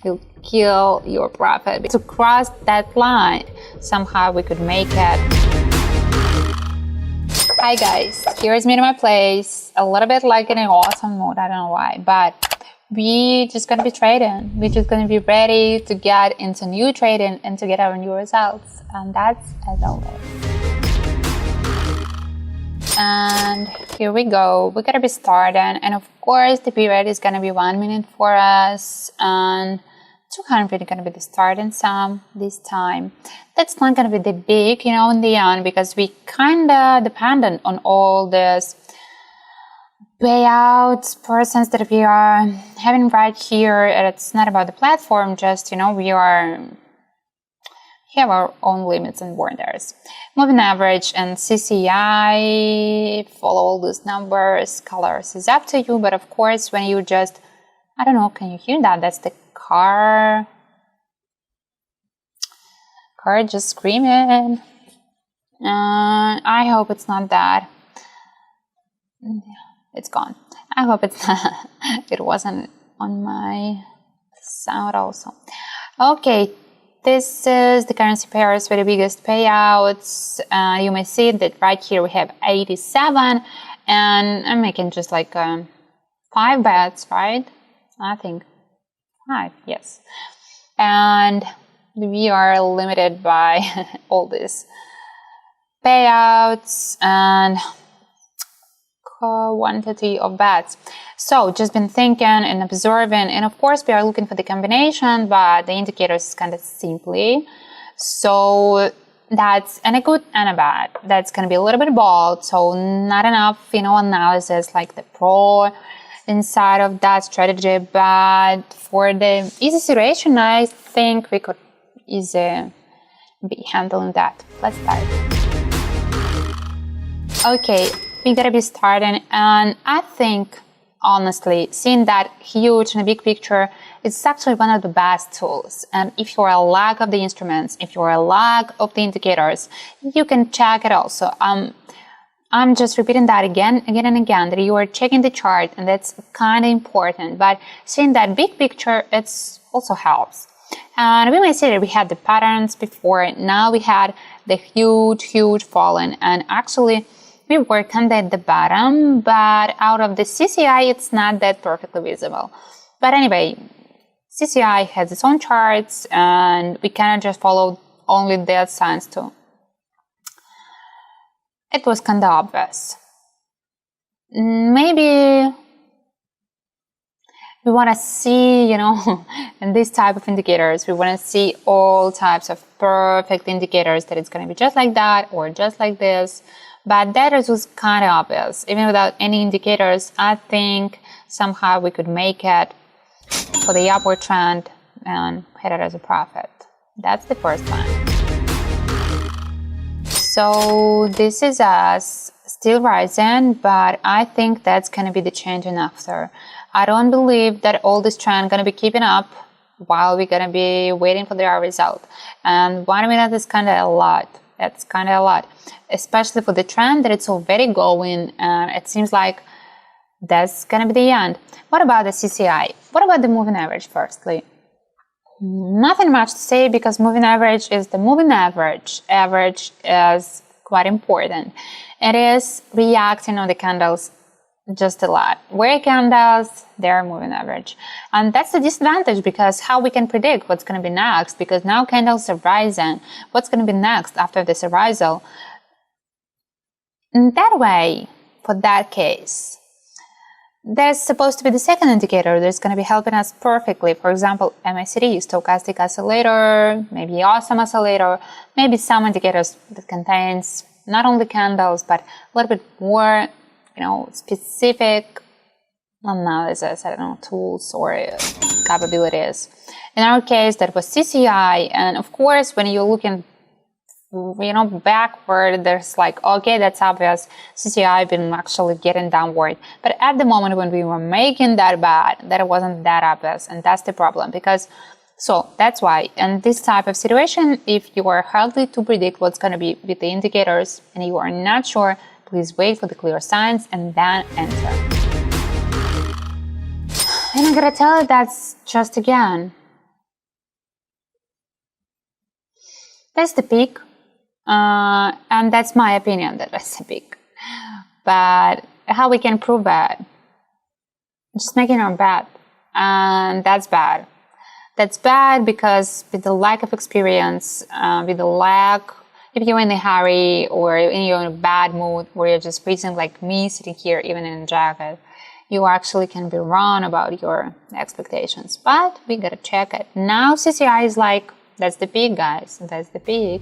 you'll kill your profit. To cross that line, somehow we could make it. Hi guys, here's me in my place. A little bit like in an awesome mood, I don't know why, but we just gonna be trading. We're just gonna be ready to get into new trading and to get our new results. And that's as always. And here we go. We're gonna be starting, and of course the period is gonna be 1 minute for us, and 200 is gonna be the starting sum this time. That's not gonna be the big, in the end, because we kinda dependent on all this payouts persons that we are having right here. And it's not about the platform, just we have our own limits and borders. Moving average and CCI, follow all these numbers, colors is up to you, but of course when you just, I don't know, can you hear that? That's the car just screaming. I hope it's not that. It's gone. I hope it's not. It wasn't on my sound also. Okay. This is the currency pairs with the biggest payouts. You may see that right here we have 87, and I'm making just like 5 bets, right? I think 5, yes. And we are limited by all these payouts and quantity of bets. So just been thinking and observing, and of course we are looking for the combination, but the indicators is kind of simply. So that's a good and a bad. That's going to be a little bit bold, so not enough analysis like the pro inside of that strategy. But for the easy situation, I think we could easily be handling that. Let's start. Okay, we gotta be starting, and I think honestly, seeing that huge and big picture is actually one of the best tools. And if you're a lack of the instruments, if you're a lack of the indicators, you can check it also. I'm just repeating that again and again, that you are checking the chart, and that's kind of important. But seeing that big picture, it's also helps. And we might say that we had the patterns before, now we had the huge falling, and actually we were kind of at the bottom, but out of the CCI, it's not that perfectly visible. But anyway, CCI has its own charts, and we cannot just follow only that signs too. It was kind of obvious. Maybe we want to see, in this type of indicators, we want to see all types of perfect indicators that it's going to be just like that or just like this. But that was kind of obvious. Even without any indicators, I think somehow we could make it for the upward trend and hit it as a profit. That's the first one. So this is us still rising, but I think that's going to be the change in after. I don't believe that all this trend going to be keeping up while we're going to be waiting for the result. And 1 minute is kind of a lot. It's kind of a lot, especially for the trend that it's already going, and it seems like that's going to be the end. What about the CCI? What about the moving average, firstly? Nothing much to say, because moving average is the moving average. Average is quite important. It is reacting on the candles just a lot. Where candles, they're moving average. And that's the disadvantage, because how we can predict what's going to be next, because now candles are rising. What's going to be next after this arisal? In that way, for that case, there's supposed to be the second indicator that's going to be helping us perfectly. For example, MACD, stochastic oscillator, maybe awesome oscillator, maybe some indicators that contains not only candles, but a little bit more specific analysis, I don't know, tools or capabilities. In our case, that was CCI, and of course, when you're looking, backward, there's like, okay, that's obvious, CCI been actually getting downward. But at the moment when we were making that bet, that wasn't that obvious, and that's the problem, because so that's why in this type of situation, if you are hardly to predict what's going to be with the indicators and you are not sure, please wait for the clear signs and then enter. And I'm gonna tell you, that's just again, That's the peak. And that's my opinion that that's the peak. But how we can prove that? Just making our bet. And that's bad. That's bad because with the lack of experience, with the lack, if you're in a hurry or you're in a bad mood or you're just freezing like me sitting here even in a jacket, you actually can be wrong about your expectations. But we gotta check it. Now CCI is like, that's the peak, guys. That's the peak.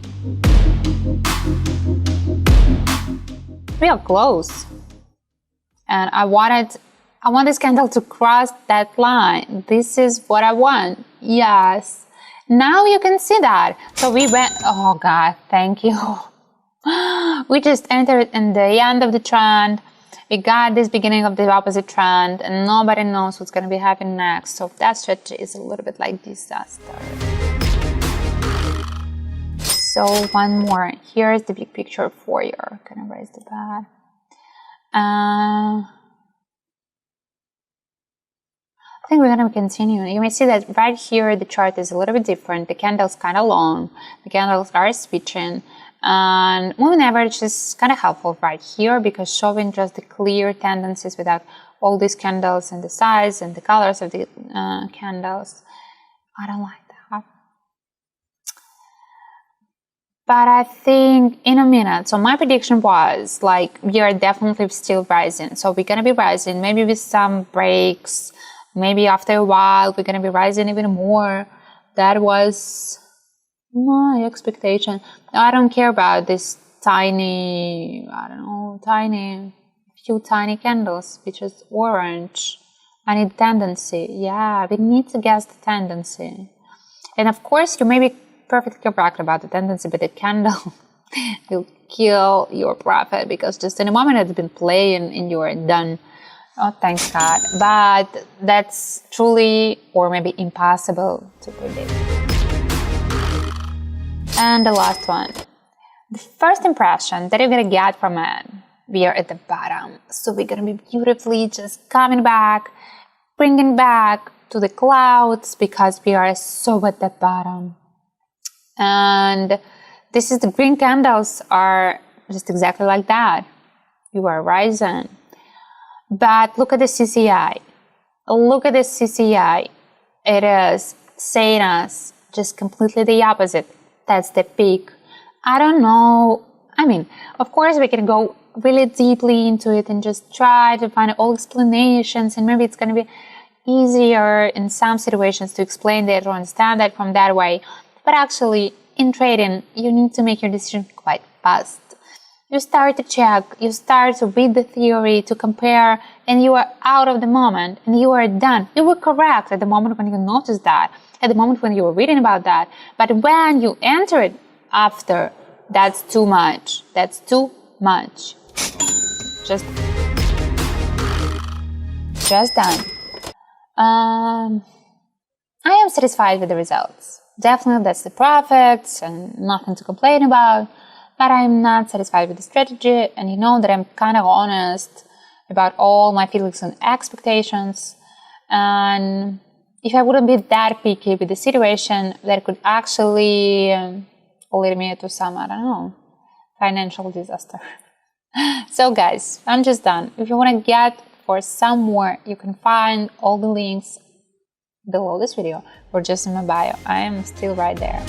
We are close. And I want this candle to cross that line. This is what I want. Yes. Now you can see that. So we went, oh God, thank you. We just entered in the end of the trend. We got this beginning of the opposite trend and nobody knows what's going to be happening next. So that strategy is a little bit like disaster. So one more. Here is the big picture for you. Can I raise the bat? I think we're going to continue. You may see that right here the chart is a little bit different. The candle's kind of long. The candles are switching. And moving average is kind of helpful right here because showing just the clear tendencies without all these candles and the size and the colors of the candles. I don't like that. But I think in a minute, so my prediction was like we are definitely still rising. So we're going to be rising, maybe with some breaks. Maybe after a while, we're going to be rising even more. That was my expectation. I don't care about this tiny, few tiny candles, which is orange. I need tendency. Yeah, we need to guess the tendency. And of course, you may be perfectly correct about the tendency, but the candle will kill your profit because just in a moment it's been playing and you're done. Oh, thanks God. But that's truly or maybe impossible to predict. And the last one. The first impression that you're going to get from it, we are at the bottom. So we're going to be beautifully just coming back, bringing back to the clouds because we are so at the bottom. And this is the green candles are just exactly like that. You are rising. But look at the CCI. Look at the CCI. It is saying us just completely the opposite. That's the peak. I don't know. I mean, of course, we can go really deeply into it and just try to find all explanations. And maybe it's going to be easier in some situations to explain that or understand that from that way. But actually, in trading, you need to make your decision quite fast. You start to check, you start to read the theory, to compare, and you are out of the moment, and you are done. You were correct at the moment when you noticed that, at the moment when you were reading about that. But when you enter it after, that's too much. That's too much. Just done. I am satisfied with the results. Definitely that's the profits and nothing to complain about. But I'm not satisfied with the strategy, and you know that I'm kind of honest about all my feelings and expectations. And if I wouldn't be that picky with the situation, that could actually lead me to some, I don't know, financial disaster. So guys, I'm just done. If you want to get for some more, you can find all the links below this video or just in my bio. I am still right there.